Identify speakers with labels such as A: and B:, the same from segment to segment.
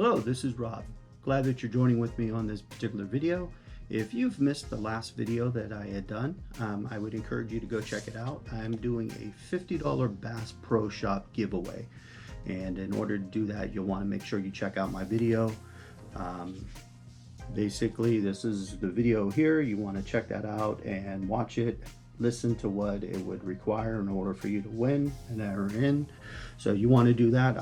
A: Hello, this is Rob. Glad that you're joining with me on this particular video. If you've missed the last video that I had done, I would encourage you to go check it out. I'm doing a $50 Bass Pro Shop giveaway. And in order to do that, you'll want to make sure you check out my video. Basically, this is the video here. You want to check that out and watch it. Listen to what it would require in order for you to win and enter in. So you want to do that.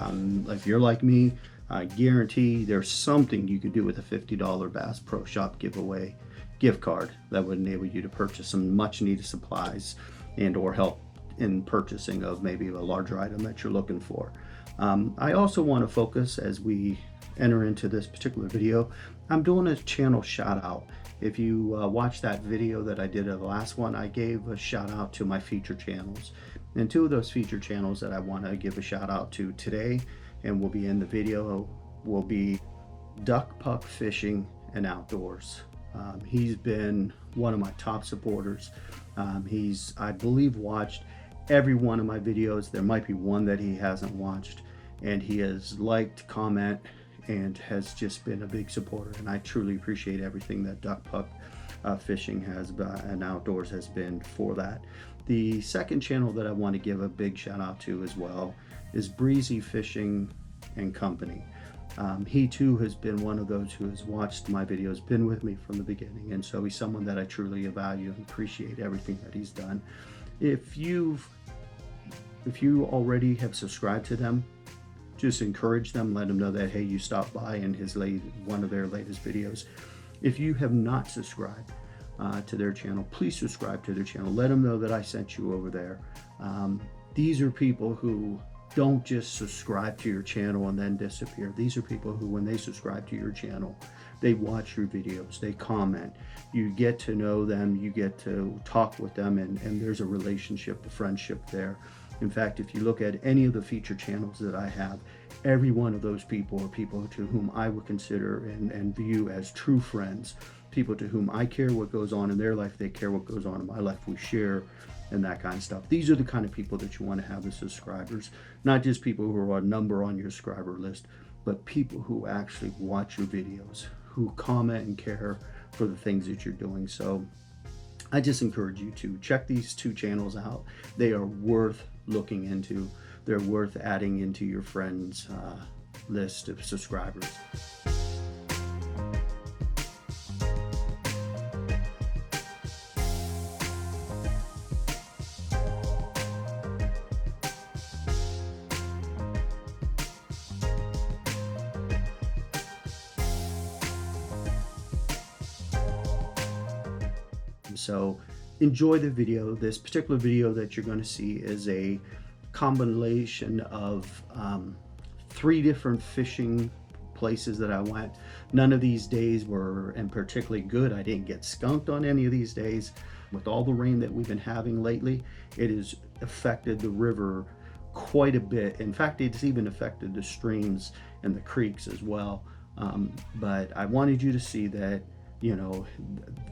A: If you're like me, I guarantee there's something you could do with a $50 Bass Pro Shop giveaway gift card that would enable you to purchase some much needed supplies and or help in purchasing of maybe a larger item that you're looking for. I also want to focus as we enter into this particular video. I'm doing a channel shout out. If you watch that video that I did of the last one, I gave a shout out to my feature channels. And two of those feature channels that I want to give a shout out to today and will be in the video will be Dpuck Fishing and Outdoors. He's been one of my top supporters. He's, I believe, watched every one of my videos. There might be one that he hasn't watched, and he has liked, comment, and has just been a big supporter. And I truly appreciate everything that Dpuck Fishing has and Outdoors has been for that. The second channel that I want to give a big shout out to as well is Breezy Fishing and Co. He too has been one of those who has watched my videos, been with me from the beginning, and so he's someone that I truly value and appreciate everything that he's done. If you already have subscribed to them, just encourage them, let them know that hey, you stopped by in one of their latest videos. If you have not subscribed to their channel, please subscribe to their channel. Let them know that I sent you over there. These are people who don't just subscribe to your channel and then disappear. These are people who, when they subscribe to your channel, they watch your videos, they comment, you get to know them, you get to talk with them, and there's a relationship, a friendship there. In fact, if you look at any of the feature channels that I have, every one of those people are people to whom I would consider and view as true friends, people to whom I care what goes on in their life, they care what goes on in my life, we share and that kind of stuff. These are the kind of people that you want to have as subscribers, not just people who are a number on your subscriber list, but people who actually watch your videos, who comment and care for the things that you're doing. So I just encourage you to check these two channels out. They are worth looking into. They're worth adding into your friends' list of subscribers. So enjoy the video. This particular video that you're going to see is a combination of 3 different fishing places that I went. None of these days were particularly good. I didn't get skunked on any of these days. With all the rain that we've been having lately, it has affected the river quite a bit. In fact, it's even affected the streams and the creeks as well. But I wanted you to see that, you know,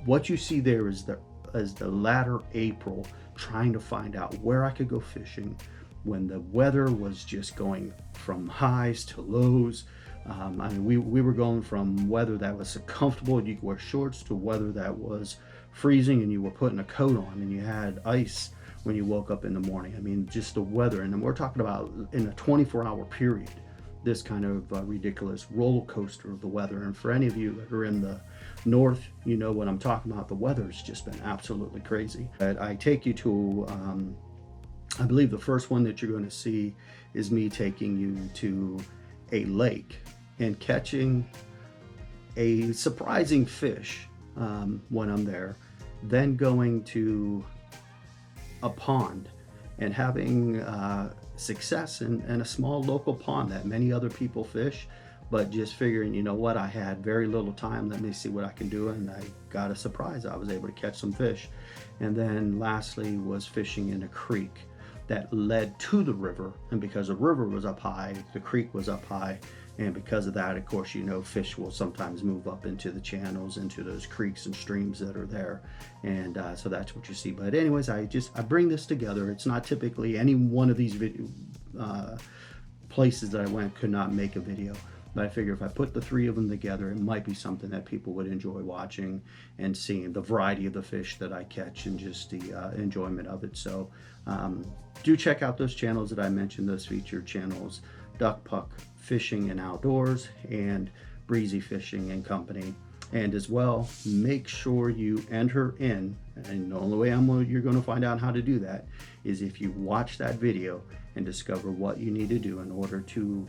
A: what you see there is the latter April, trying to find out where I could go fishing when the weather was just going from highs to lows. I mean, we were going from weather that was so comfortable you could wear shorts to weather that was freezing and you were putting a coat on and you had ice when you woke up in the morning. I mean, just the weather. And then we're talking about in a 24-hour period, this kind of ridiculous roller coaster of the weather. And for any of you that are in the north, you know what I'm talking about. The weather's just been absolutely crazy. But I take you to, I believe the first one that you're going to see is me taking you to a lake and catching a surprising fish when I'm there, then going to a pond and having success in a small local pond that many other people fish, but just figuring, you know what, I had very little time, let me see what I can do, and I got a surprise. I was able to catch some fish. And then lastly was fishing in a creek that led to the river, and because the river was up high, the creek was up high, and because of that, of course, you know, fish will sometimes move up into the channels, into those creeks and streams that are there, and so that's what you see. But anyways, I bring this together. It's not typically any one of these places that I went could not make a video. But I figure if I put the three of them together, it might be something that people would enjoy watching and seeing the variety of the fish that I catch and just the enjoyment of it. So do check out those channels that I mentioned, those featured channels, Dpuck Fishing and Outdoors and Breezy Fishing and Company. And as well, make sure you enter in, and the only way you're going to find out how to do that is if you watch that video and discover what you need to do in order to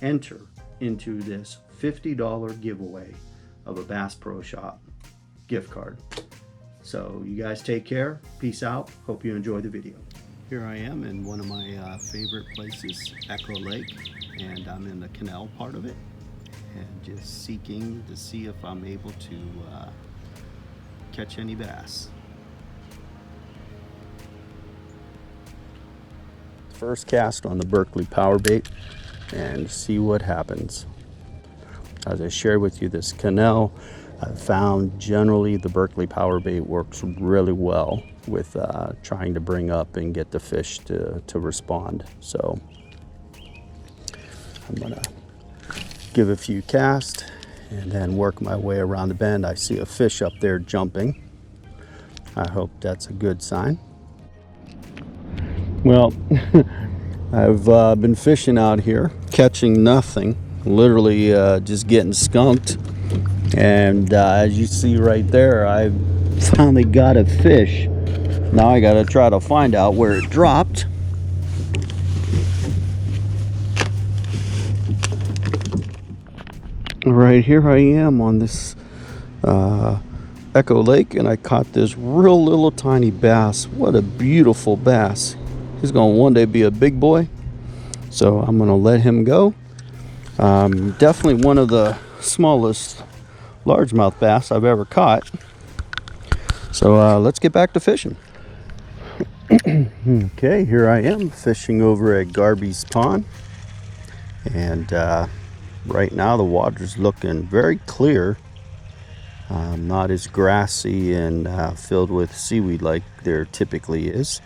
A: enter into this $50 giveaway of a Bass Pro Shop gift card. So you guys take care, peace out, hope you enjoy the video. Here I am in one of my favorite places, Echo Lake, and I'm in the canal part of it, and just seeking to see if I'm able to catch any bass. First cast on the Berkley power bait and see what happens. As I shared with you, this canal, I've found generally the Berkley power bait works really well with trying to bring up and get the fish to respond. So I'm gonna give a few casts and then work my way around the bend. I see a fish up there jumping. I hope that's a good sign. Well, I've been fishing out here, catching nothing, literally just getting skunked. And as you see right there, I finally got a fish. Now I gotta try to find out where it dropped. Right here I am on this Echo Lake, and I caught this real little tiny bass. What a beautiful bass. He's gonna one day be a big boy, so I'm gonna let him go. Definitely one of the smallest largemouth bass I've ever caught. So let's get back to fishing. Okay, here I am fishing over at Garby's Pond, and right now the water's looking very clear, not as grassy and filled with seaweed like there typically is.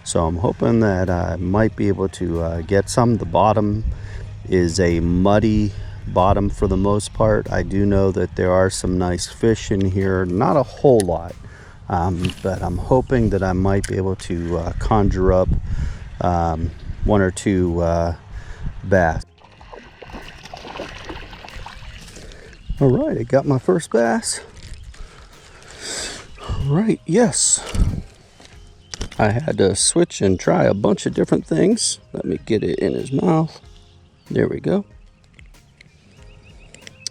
A: So I'm hoping that I might be able to get some. The bottom is a muddy bottom for the most part. I do know that there are some nice fish in here, not a whole lot, but I'm hoping that I might be able to conjure up one or two bass. All right, I got my first bass. All right, yes. I had to switch and try a bunch of different things. Let me get it in his mouth. There we go.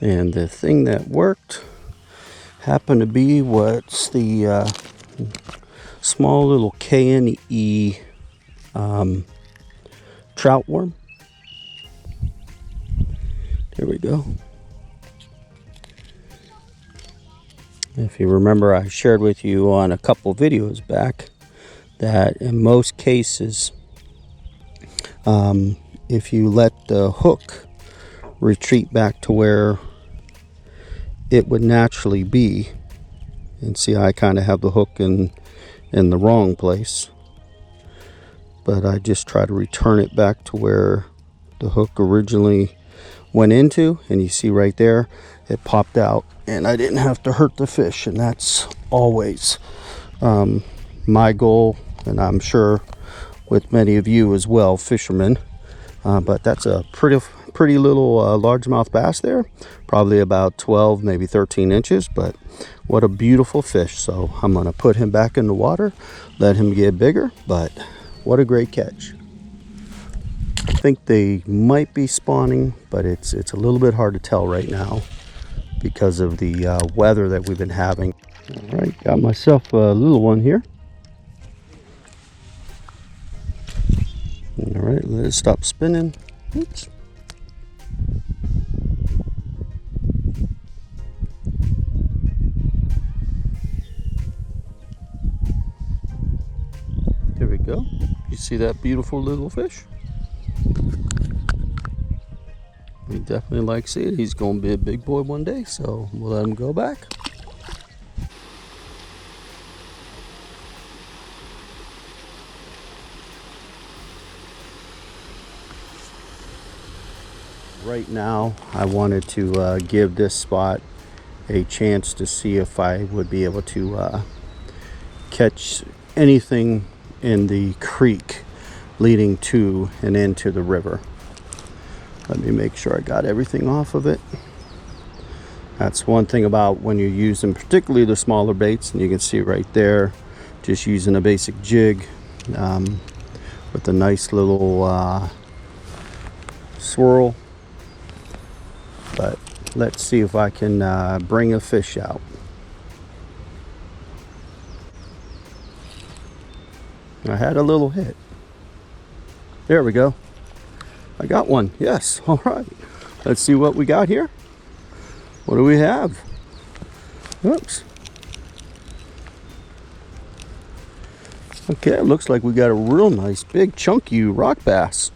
A: And the thing that worked happened to be what's the small little KNE trout worm. There we go. If you remember, I shared with you on a couple videos back that in most cases, if you let the hook retreat back to where it would naturally be, and see, I kind of have the hook in the wrong place, but I just try to return it back to where the hook originally went into, and you see right there it popped out and I didn't have to hurt the fish. And that's always my goal, and I'm sure with many of you as well, fishermen. But that's a pretty little largemouth bass there, probably about 12, maybe 13 inches, but what a beautiful fish. So I'm gonna put him back in the water, let him get bigger, but what a great catch. I think they might be spawning, but it's a little bit hard to tell right now because of the weather that we've been having. All right, got myself a little one here. All right, let it stop spinning. Oops. There we go. You see that beautiful little fish? He definitely likes it. He's going to be a big boy one day, so we'll let him go back. Right now, I wanted to give this spot a chance to see if I would be able to catch anything in the creek leading to and into the river. Let me make sure I got everything off of it. That's one thing about when you're using particularly the smaller baits, and you can see right there, just using a basic jig with a nice little swirl. But let's see if I can bring a fish out. I had a little hit. There we go. I got one. Yes. All right. Let's see what we got here. What do we have? Oops. Okay, it looks like we got a real nice big chunky rock bass.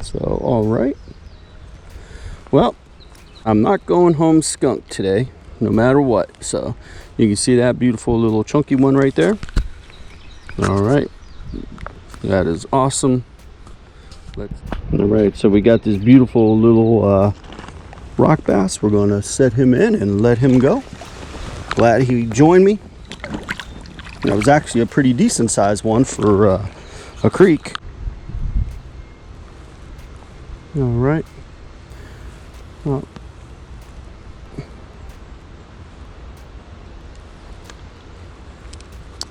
A: So, all right. Well, I'm not going home skunked today, no matter what. So, you can see that beautiful little chunky one right there. All right. That is awesome. All right, so we got this beautiful little rock bass. We're going to set him in and let him go. Glad he joined me. That was actually a pretty decent sized one for a creek. All right. Well,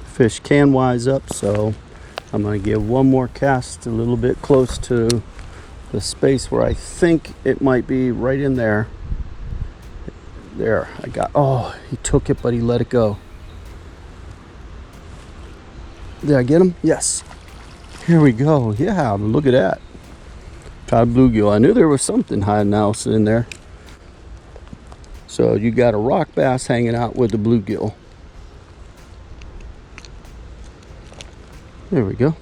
A: fish can wise up, so I'm going to give one more cast a little bit close to the space where I think it might be, right in there. There, I got, oh, he took it, but he let it go. Did I get him? Yes. Here we go. Yeah, look at that. Cod bluegill. I knew there was something hiding else in there. So you got a rock bass hanging out with the bluegill. There we go.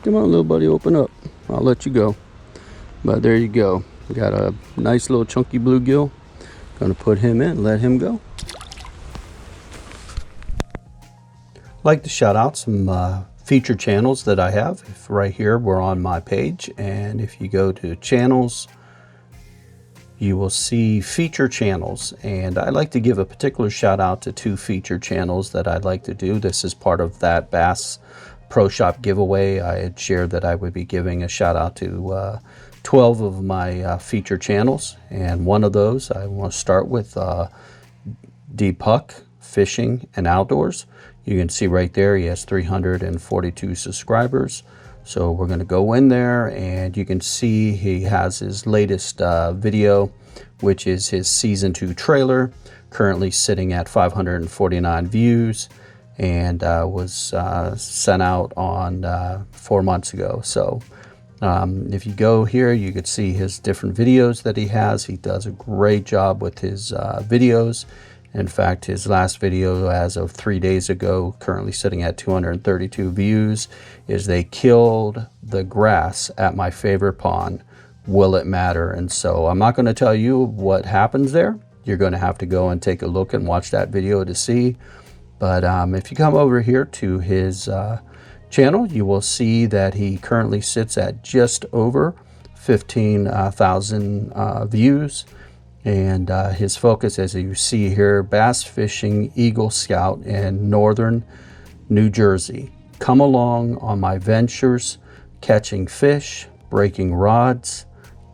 A: Come on, little buddy, open up. I'll let you go. But there you go. We got a nice little chunky bluegill. Gonna put him in, let him go. I'd like to shout out some featured channels that I have. If right here, we're on my page, and if you go to channels, you will see feature channels, and I like to give a particular shout out to 2 featured channels that I'd like to do. This is part of that Bass Pro Shop giveaway. I had shared that I would be giving a shout out to 12 of my feature channels, and one of those I want to start with Dpuck Fishing and Outdoors. You can see right there he has 342 subscribers. So we're going to go in there, and you can see he has his latest video, which is his season 2 trailer, currently sitting at 549 views, and was sent out on 4 months ago. So if you go here, you could see his different videos that he has. He does a great job with his videos. In fact, his last video as of 3 days ago, currently sitting at 232 views, is they killed the grass at my favorite pond. Will it matter? And so I'm not going to tell you what happens there. You're going to have to go and take a look and watch that video to see. But if you come over here to his channel, you will see that he currently sits at just over 15,000 views. And his focus, as you see here, bass fishing Eagle Scout in northern New Jersey. Come along on my ventures, catching fish, breaking rods,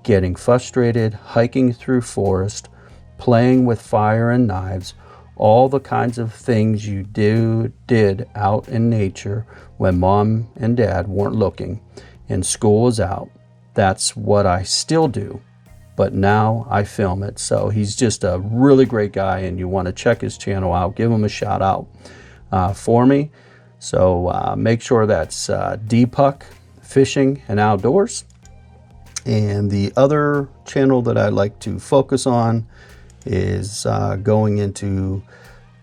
A: getting frustrated, hiking through forest, playing with fire and knives, all the kinds of things you did out in nature when mom and dad weren't looking and school was out. That's what I still do. But now I film it. So he's just a really great guy, and you want to check his channel out. Give him a shout out for me. So make sure that's Dpuck Fishing and Outdoors. And the other channel that I like to focus on is going into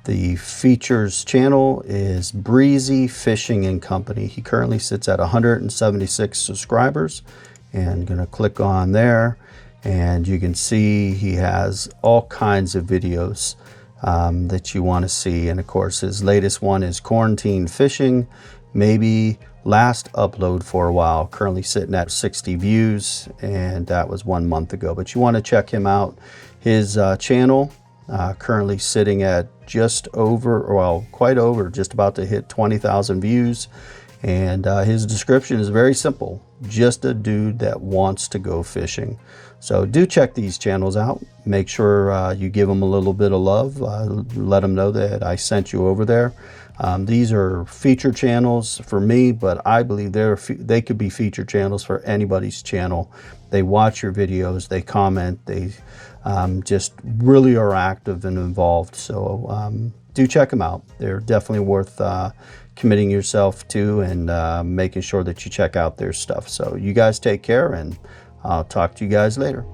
A: the features channel is Breezy Fishing and Company. He currently sits at 176 subscribers, and gonna click on there. And you can see he has all kinds of videos that you want to see. And of course, his latest one is quarantine fishing. maybe last upload for a while. Currently sitting at 60 views, and that was 1 month ago. But you want to check him out. His channel currently sitting at just over, well, quite over, just about to hit 20,000 views. And his description is very simple: just a dude that wants to go fishing. So do check these channels out. Make sure you give them a little bit of love. Let them know that I sent you over there. These are feature channels for me, but I believe they could be feature channels for anybody's channel. They watch your videos, they comment, they just really are active and involved. So do check them out. They're definitely worth committing yourself to, and making sure that you check out their stuff. So you guys take care, and I'll talk to you guys later.